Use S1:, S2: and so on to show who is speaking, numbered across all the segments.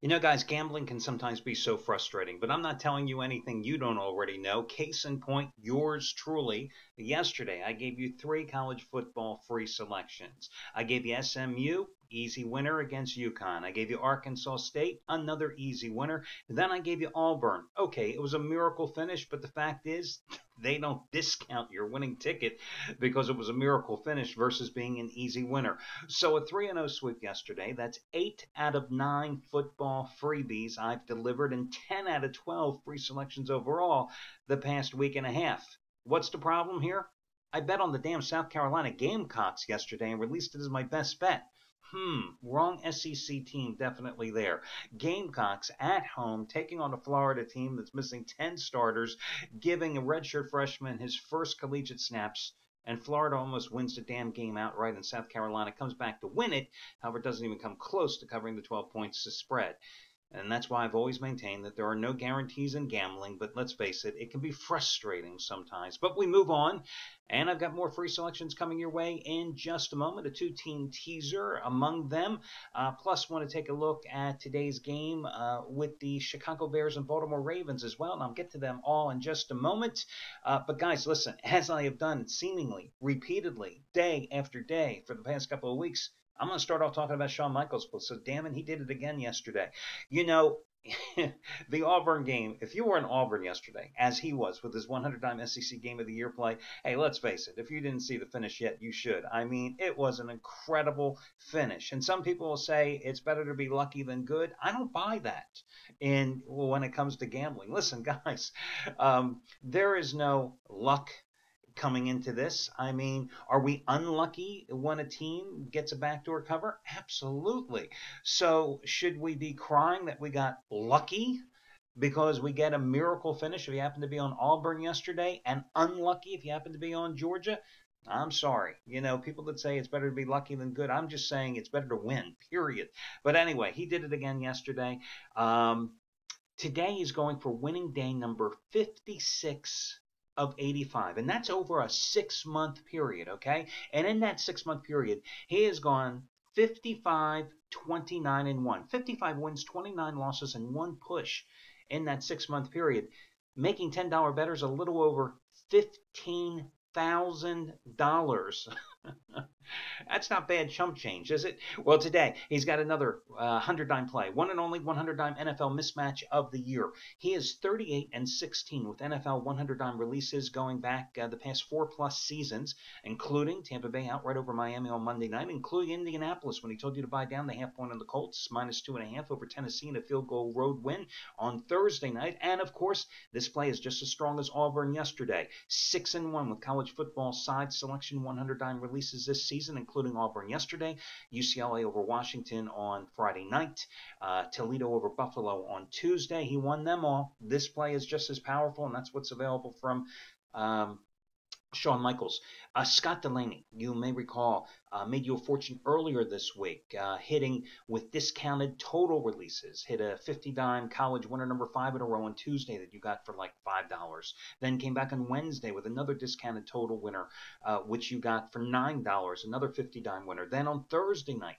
S1: You know, guys, gambling can sometimes be so frustrating, but I'm not telling you anything you don't already know. Case in point, yours truly. Yesterday, I gave you three college football free selections. I gave you SMU, easy winner against UConn. I gave you Arkansas State, another easy winner. Then I gave you Auburn. Okay, it was a miracle finish, but the fact is, they don't discount your winning ticket because it was a miracle finish versus being an easy winner. So a 3-0 sweep yesterday. That's 8 out of 9 football freebies I've delivered and 10 out of 12 free selections overall the past week and a half. What's the problem here? I bet on the damn South Carolina Gamecocks yesterday and released it as my best bet. Wrong SEC team definitely there. Gamecocks at home taking on a Florida team that's missing 10 starters, giving a redshirt freshman his first collegiate snaps, and Florida almost wins the damn game outright, and South Carolina comes back to win it. However, it doesn't even come close to covering the 12 points to spread. And that's why I've always maintained that there are no guarantees in gambling, but let's face it, it can be frustrating sometimes. But we move on, and I've got more free selections coming your way in just a moment, a two-team teaser among them. Plus, want to take a look at today's game with the Chicago Bears and Baltimore Ravens as well, and I'll get to them all in just a moment. But guys, listen, as I have done seemingly repeatedly, day after day for the past couple of weeks, I'm going to start off talking about Shawn Michaels, so damn it, he did it again yesterday. You know, the Auburn game, if you were in Auburn yesterday, as he was with his 100-time SEC Game of the Year play, hey, let's face it, if you didn't see the finish yet, you should. I mean, it was an incredible finish. And some people will say it's better to be lucky than good. I don't buy that when it comes to gambling. Listen, guys, there is no luck coming into this. I mean, are we unlucky when a team gets a backdoor cover? Absolutely. So should we be crying that we got lucky because we get a miracle finish if you happen to be on Auburn yesterday, and unlucky if you happen to be on Georgia? I'm sorry. You know, people that say it's better to be lucky than good, I'm just saying it's better to win, period. But anyway, he did it again yesterday. Today he's going for winning day number 56 of 85, and that's over a 6-month period, okay? And in that 6-month period, he has gone 55, 29, and 1. 55 wins, 29 losses, and 1 push in that 6-month period, making $10 bettors a little over $15,000. That's not bad chump change, is it? Well, today he's got another 100-dime play, one and only 100-dime NFL mismatch of the year. He is 38-16 with NFL 100-dime releases going back the past 4+ seasons, including Tampa Bay outright over Miami on Monday night, including Indianapolis when he told you to buy down the half point on the Colts, -2.5 over Tennessee in a field goal road win on Thursday night. And of course, this play is just as strong as Auburn yesterday, 6-1 with college football side selection 100-dime releases this season, including Auburn yesterday, UCLA over Washington on Friday night, Toledo over Buffalo on Tuesday. He won them all. This play is just as powerful, and that's what's available from Shawn Michaels. Scott Delaney, you may recall, made you a fortune earlier this week, hitting with discounted total releases. Hit a 50-dime college winner number 5 in a row on Tuesday that you got for like $5. Then came back on Wednesday with another discounted total winner, which you got for $9, another 50-dime winner. Then on Thursday night,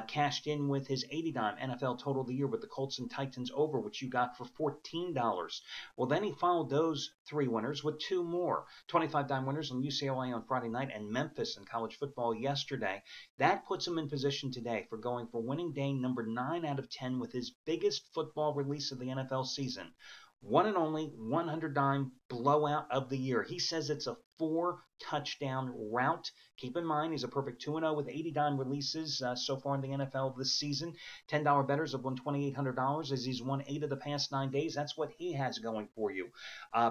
S1: cashed in with his 80-dime NFL total of the year with the Colts and Titans over, which you got for $14. Well, then he followed those 3 winners with 2 more 25-dime winners on UCLA on Friday night and Memphis in college football yesterday. That puts him in position today for going for winning day number 9 out of 10 with his biggest football release of the NFL season. One and only 100-dime blowout of the year. He says it's a 4-touchdown route. Keep in mind, he's a perfect 2-0 with 80-dime releases so far in the NFL this season. $10 bettors have won $2,800 as he's won 8 of the past 9 days. That's what he has going for you.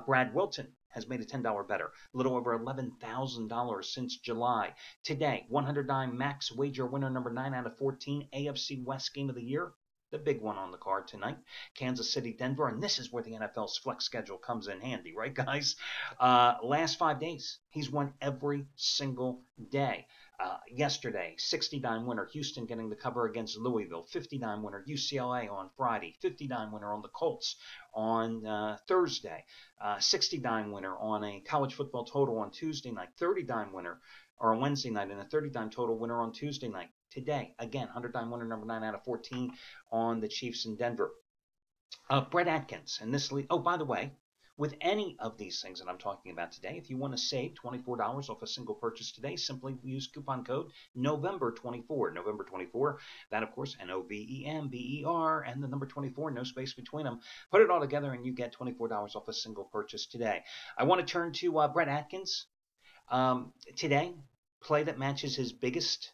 S1: Brad Wilton has made a $10 better, a little over $11,000 since July. Today, 100-dime max wager winner number 9 out of 14, AFC West Game of the Year. The big one on the card tonight, Kansas City, Denver, and this is where the NFL's flex schedule comes in handy, right, guys? Last 5 days, he's won every single day. Yesterday, 60-dime winner, Houston getting the cover against Louisville. 50-dime winner, UCLA on Friday. 50-dime winner on the Colts on Thursday. 60-dime winner on a college football total on Tuesday night. 30-dime winner or on Wednesday night, and a 30-dime total winner on Tuesday night. today. Again, 100-time winner, number 9 out of 14 on the Chiefs in Denver. Brett Atkins, and this lead. Oh, by the way, with any of these things that I'm talking about today, if you want to save $24 off a single purchase today, simply use coupon code November24. November 24, that of course, November, and the number 24, no space between them. Put it all together and you get $24 off a single purchase today. I want to turn to Brett Atkins. Today, play that matches his biggest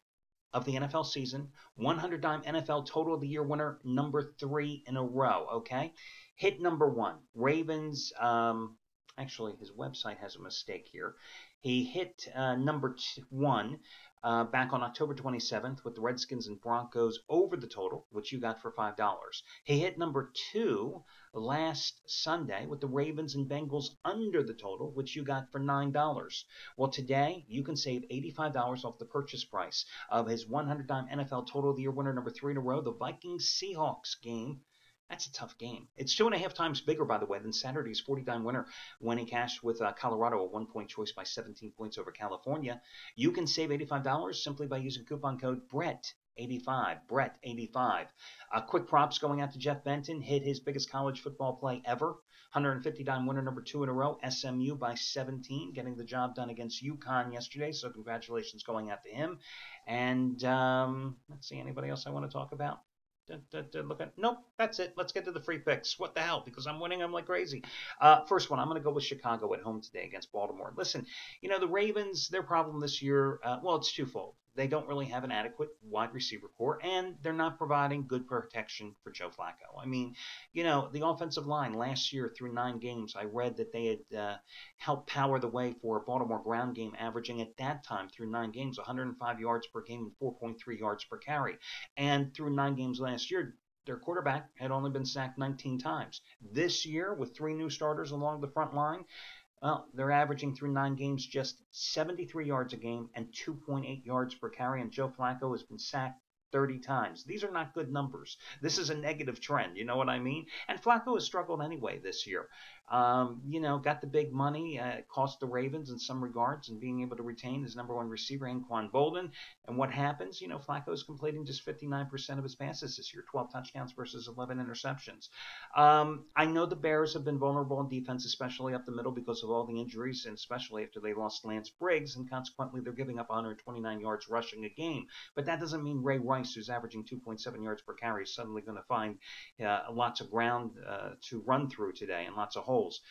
S1: of the NFL season, 100-time NFL Total of the Year winner, number 3 in a row, okay? Hit number 1, Ravens, actually his website has a mistake here. He hit number 1 back on October 27th with the Redskins and Broncos over the total, which you got for $5. He hit number 2 last Sunday with the Ravens and Bengals under the total, which you got for $9. Well, today you can save $85 off the purchase price of his 100-time NFL Total of the Year winner, number 3 in a row, the Vikings-Seahawks game. That's a tough game. It's 2.5 times bigger, by the way, than Saturday's 40-time winner when he cashed with Colorado, a 1-point choice by 17 points over California. You can save $85 simply by using coupon code BRETT85. BRETT85. Quick props going out to Jeff Benton. Hit his biggest college football play ever. 150-time winner, number 2 in a row. SMU by 17, getting the job done against UConn yesterday. So congratulations going out to him. And let's see, anybody else I want to talk about? Look at nope, that's it. Let's get to the free picks. What the hell? Because I'm winning, I'm like crazy. First one, I'm going to go with Chicago at home today against Baltimore. Listen, the Ravens, their problem this year, well, it's twofold. They don't really have an adequate wide receiver core, and they're not providing good protection for Joe Flacco. I mean, the offensive line last year through 9 games, I read that they had helped power the way for a Baltimore ground game, averaging at that time through 9 games 105 yards per game and 4.3 yards per carry. And through 9 games last year, their quarterback had only been sacked 19 times. This year, with 3 new starters along the front line, well, they're averaging through 9 games just 73 yards a game and 2.8 yards per carry, and Joe Flacco has been sacked 30 times. These are not good numbers. This is a negative trend, you know what I mean? And Flacco has struggled anyway this year. Got the big money, cost the Ravens in some regards, and being able to retain his number 1 receiver, Anquan Boldin. And what happens? Flacco is completing just 59% of his passes this year, 12 touchdowns versus 11 interceptions. I know the Bears have been vulnerable in defense, especially up the middle because of all the injuries, and especially after they lost Lance Briggs, and consequently they're giving up 129 yards rushing a game. But that doesn't mean Ray Rice, who's averaging 2.7 yards per carry, is suddenly going to find lots of ground to run through today and lots of holes.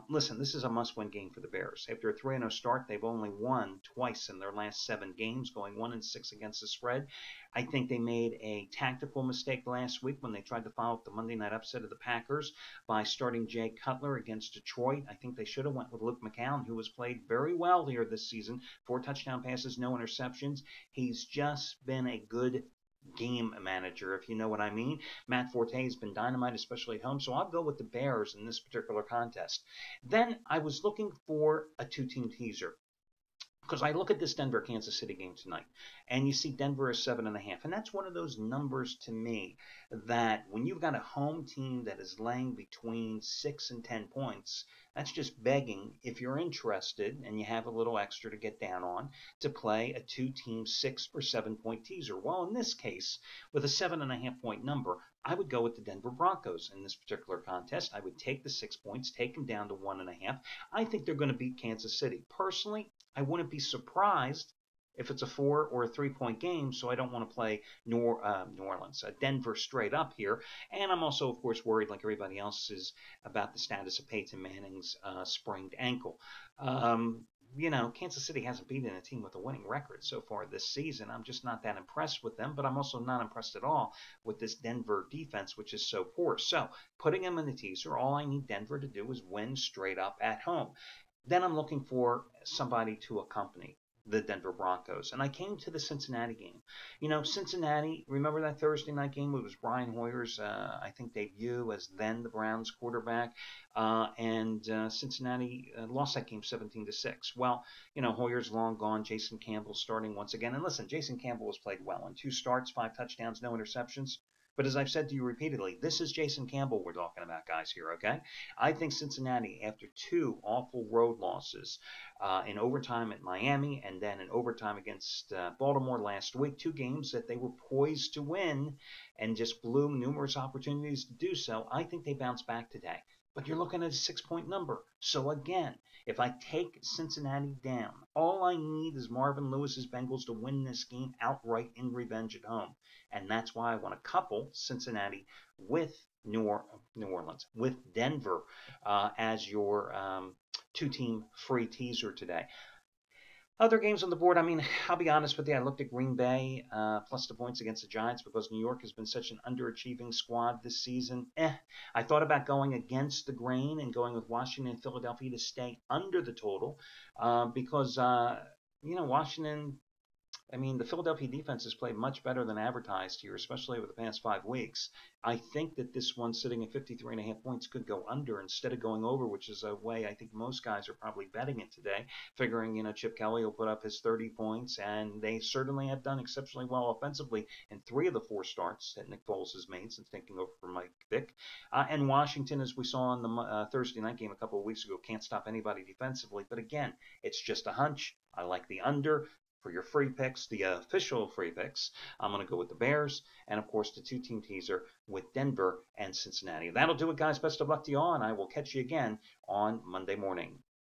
S1: Listen, this is a must-win game for the Bears. After a 3-0 start, they've only won twice in their last 7 games, going 1-6 against the spread. I think they made a tactical mistake last week when they tried to follow up the Monday night upset of the Packers by starting Jay Cutler against Detroit. I think they should have went with Luke McCown, who has played very well here this season. 4 touchdown passes, no interceptions. He's just been a good game manager, if you know what I mean. Matt Forte has been dynamite, especially at home, so I'll go with the Bears in this particular contest. Then I was looking for a 2-team teaser, because I look at this Denver-Kansas City game tonight, and you see Denver is 7.5, and that's one of those numbers to me that when you've got a home team that is laying between 6 and 10 points, that's just begging, if you're interested and you have a little extra to get down on, to play a 2-team 6 or 7-point teaser. Well, in this case, with a 7.5-point number, I would go with the Denver Broncos in this particular contest. I would take the 6 points, take them down to 1.5. I think they're going to beat Kansas City. Personally, I wouldn't be surprised if it's a 4 or a 3-point game, so I don't want to play New Orleans, Denver straight up here. And I'm also, of course, worried, like everybody else is, about the status of Peyton Manning's sprained ankle. Kansas City hasn't beaten a team with a winning record so far this season. I'm just not that impressed with them, but I'm also not impressed at all with this Denver defense, which is so poor. So putting them in the teaser, all I need Denver to do is win straight up at home. Then I'm looking for somebody to accompany the Denver Broncos. And I came to the Cincinnati game. Cincinnati, remember that Thursday night game? It was Brian Hoyer's, I think, debut as then the Browns quarterback. And Cincinnati lost that game 17-6. Well, Hoyer's long gone. Jason Campbell starting once again. And listen, Jason Campbell has played well in 2 starts, 5 touchdowns, no interceptions. But as I've said to you repeatedly, this is Jason Campbell we're talking about, guys, here, okay? I think Cincinnati, after 2 awful road losses in overtime at Miami and then in overtime against Baltimore last week, 2 games that they were poised to win and just blew numerous opportunities to do so, I think they bounce back today. But you're looking at a 6-point number. So again, if I take Cincinnati down, all I need is Marvin Lewis's Bengals to win this game outright in revenge at home. And that's why I want to couple Cincinnati with New Orleans, with Denver as your 2-team free teaser today. Other games on the board, I mean, I'll be honest with you, I looked at Green Bay plus the points against the Giants because New York has been such an underachieving squad this season. I thought about going against the grain and going with Washington and Philadelphia to stay under the total because, Washington, I mean, the Philadelphia defense has played much better than advertised here, especially over the past 5 weeks. I think that this one sitting at 53.5 points could go under instead of going over, which is a way I think most guys are probably betting it today, figuring, Chip Kelly will put up his 30 points, and they certainly have done exceptionally well offensively in 3 of the 4 starts that Nick Foles has made since taking over for Mike Vick. And Washington, as we saw in the Thursday night game a couple of weeks ago, can't stop anybody defensively. But again, it's just a hunch. I like the under. For your free picks, the official free picks, I'm going to go with the Bears and, of course, the 2-team teaser with Denver and Cincinnati. That'll do it, guys. Best of luck to you all, and I will catch you again on Monday morning.